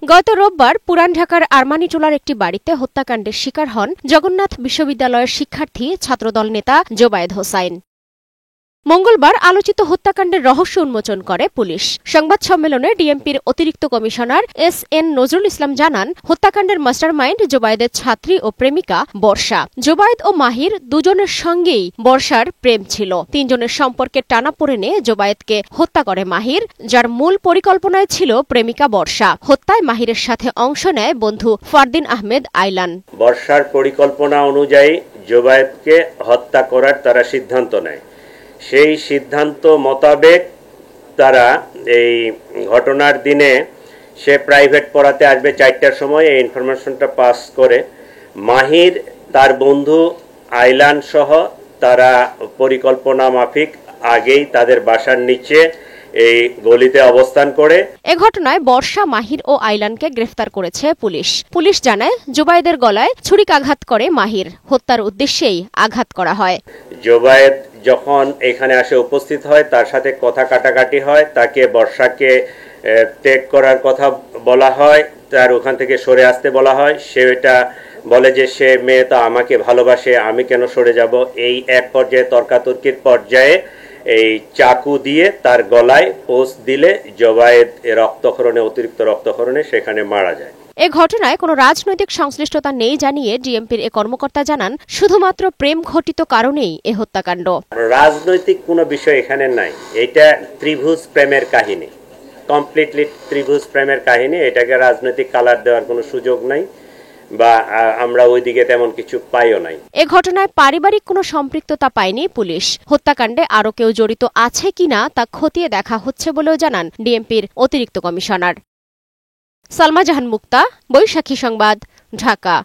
গত রোববার পুরান ঢাকার আরমানিটোলার একটি বাড়িতে হত্যাকাণ্ডের শিকার হন জগন্নাথ বিশ্ববিদ্যালয়ের শিক্ষার্থী ছাত্রদল নেতা জোবায়েদ হোসাইন। মঙ্গলবার আলোচিত হত্যাকাণ্ডের রহস্য উন্মোচন করে পুলিশ। সংবাদ সম্মেলনে ডিএমপির অতিরিক্ত কমিশনার এস.এন. নজরুল ইসলাম জানান, হত্যাকাণ্ডের মাস্টারমাইন্ড জোবায়েদের ছাত্রী ও প্রেমিকা বর্ষা। জোবায়েদ ও মাহির দুজনের সঙ্গেই বর্ষার প্রেম ছিল। তিনজনের সম্পর্কের টানাপোড়েনে জোবায়েদকে হত্যা করে মাহির, যার মূল পরিকল্পনায় ছিল প্রেমিকা বর্ষা। হত্যায় মাহিরের সাথে অংশ নেয় বন্ধু ফারদিন আহমেদ আইলান। বর্ষার পরিকল্পনা অনুযায়ী জোবায়েদকে হত্যা করার তারা সিদ্ধান্ত নেয়। সেই সিদ্ধান্ত মোতাবেক তারা এই ঘটনার দিনে সে প্রাইভেট পড়াতে আসবে 4টার সময় এই ইনফরমেশনটা পাস করে মাহির তার বন্ধু আইলান সহ তারা পরিকল্পনা মাফিক আগেই তাদের বাসার নিচে এই গলিতে অবস্থান করে। এ ঘটনায় বর্ষা, মাহির ও আইলানকে গ্রেফতার করেছে পুলিশ। পুলিশ জানায়, জোবায়েদের গলায় ছুরিকাঘাত করে মাহির। হত্যার উদ্দেশ্যেই আঘাত করা হয়। জোবায়েদ যখন এখানে আসে উপস্থিত হয়, তার সাথে কথা কাটাকাটি হয়, তাকে বর্ষাকে ত্যাগ করার কথা বলা হয়, তার ওখান থেকে সরে আসতে বলা হয়। সে এটা বলে যে সে মেয়ে তো আমাকে ভালোবাসে, আমি কেন সরে যাব। এই এক পর্যায়ে তর্কাতর্কির পর্যায়ে এই চাকু দিয়ে তার গলায় পোঁচ দিলে জোবায়েদ অতিরিক্ত রক্তক্ষরণে সেখানে মারা যায়। এ ঘটনায় কোনো রাজনৈতিক সংশ্লিষ্টতা নেই জানিয়ে ডিএমপির এ কর্মকর্তা জানান, শুধুমাত্র প্রেম ঘটিত কারণেই এ হত্যাকাণ্ড। রাজনৈতিক কোনো বিষয় এখানে নাই। এটা ত্রিভুজ প্রেমের কাহিনী, কমপ্লিটলি ত্রিভুজ প্রেমের কাহিনী। এটাকে রাজনৈতিক কালার দেওয়ার কোনো সুযোগ নাই বা আমরা ওইদিকে তেমন কিছু পাইও নাই। এ ঘটনায় পারিবারিক কোনো সম্পৃক্ততা পায়নি পুলিশ। হত্যাকাণ্ডে আরও কেউ জড়িত আছে কিনা তা খতিয়ে দেখা হচ্ছে বলেও জানান ডিএমপির অতিরিক্ত কমিশনার। সালমা জাহান মুক্তা, বৈশাখী সংবাদ, ঢাকা।